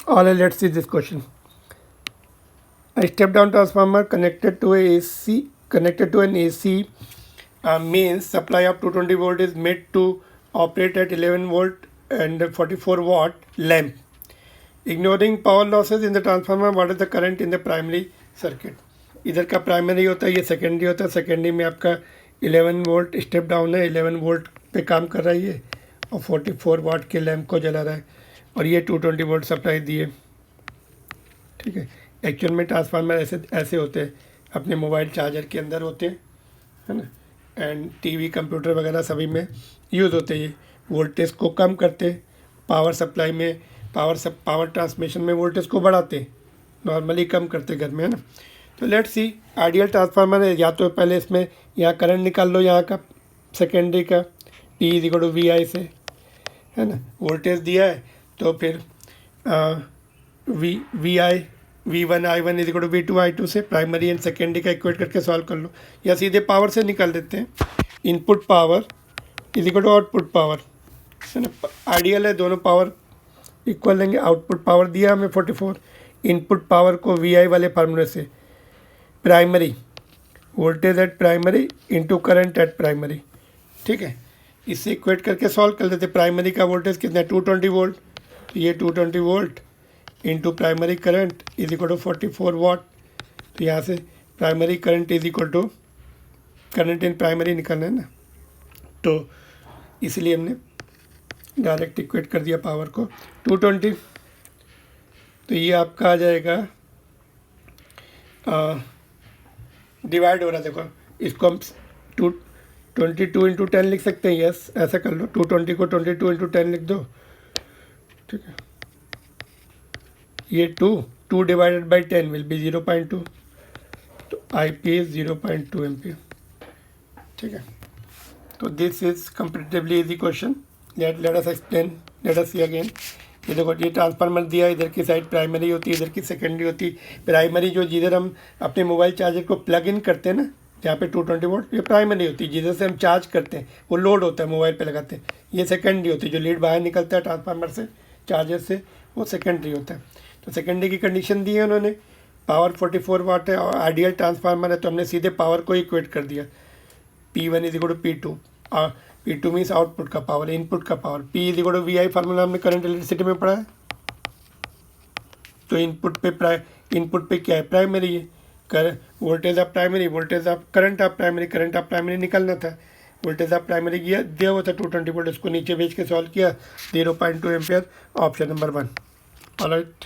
All right, let's see this question. A step down transformer connected to an AC means supply of 220 volt is made to operate at 11 volt and 44 watt lamp. Ignoring power losses in the transformer, what is the current in the primary circuit? इधर का primary होता है, ये secondary होता है. Secondary में आपका 11 volt step down है, 11 वोल्ट पे काम कर रहा है ये, और 44 वाट के लैम्प को जला रहा है, और ये 220 वोल्ट सप्लाई दिए. ठीक है. एक्चुअल में ट्रांसफार्मर ऐसे होते हैं, अपने मोबाइल चार्जर के अंदर होते हैं, है ना, एंड टीवी कंप्यूटर वगैरह सभी में यूज़ होते हैं. ये वोल्टेज को कम करते, पावर सप्लाई में पावर ट्रांसमिशन में वोल्टेज को बढ़ाते, नॉर्मली कम करते घर में, है ना. तो लेट्स सी आइडियल ट्रांसफार्मर है. या तो पहले इसमें यहाँ करंट निकाल लो, यहाँ का सेकेंडरी का P is equal to VI से, है ना. वोल्टेज दिया है तो फिर V1 I1 is equal to V2 I2 से प्राइमरी एंड सेकेंडरी का इक्वेट करके सॉल्व कर लो, या सीधे पावर से निकाल देते हैं. Input power is equal to output power, है ना. आइडियल है, दोनों पावर इक्वल लेंगे. आउटपुट पावर दिया हमें 44, इनपुट पावर को VI वाले फार्मूले से primary voltage at primary into current eight primary. ठीक है. इससे इक्वेट करके सॉल्व कर देते. प्राइमरी का वोल्टेज कितना है, 220 वोल्ट, तो ये 220 volt into primary current is equal to 44 watt. तो यहाँ से primary current is equal to current in primary निकालना है ना, तो इसलिए हमने डायरेक्ट इक्वेट कर दिया पावर को 220. तो ये आपका आ जाएगा, डिवाइड हो रहा है, देखो इसको हम 22 इंटू 10 लिख सकते हैं. यस, ऐसा कर लो, 220 को 22 इंटू 10 लिख दो. ठीक है. ये 2 डिवाइडेड बाई 10 विल बी 0.2, तो IP इज 0.2 एम्पियर. ठीक है. तो this is comparatively easy question. Let us explain, let us see again. ये देखो, ये ट्रांसफार्मर दिया, इधर की साइड प्राइमरी होती है, इधर की सेकेंडरी होती है. प्राइमरी जो जिधर हम अपने मोबाइल चार्जर को प्लग इन करते हैं ना, जहाँ पे 220 वोल्ट, ये प्राइमरी होती है. जिधर से हम चार्ज करते हैं, वो लोड होता है, मोबाइल पे लगाते हैं. ये सेकेंडरी होती है, जो लीड बाहर निकलता है ट्रांसफार्मर से, चार्जर से, वो सेकेंडरी होता है. तो सेकेंडरी की कंडीशन दी है उन्होंने, पावर 44 वाट है और आइडियल ट्रांसफार्मर है, तो हमने सीधे पावर को इक्वेट कर दिया. P1 is equal to P2. P2 means output का पावर, इनपुट का power. P is equal to VI formula हमने करंट इलेक्ट्रिसिटी में पढ़ा है. तो इनपुट पे क्या है, प्राइमरी है. Voltage of primary, voltage of current of primary, current of primary निकलना था. वोल्टेज ऑफ प्राइमरी दिया हुआ था 220 वोल्ट, उसको नीचे भेज के सॉल्व किया, 0.2 एम्पियर, ऑप्शन नंबर 1. ऑलराइट.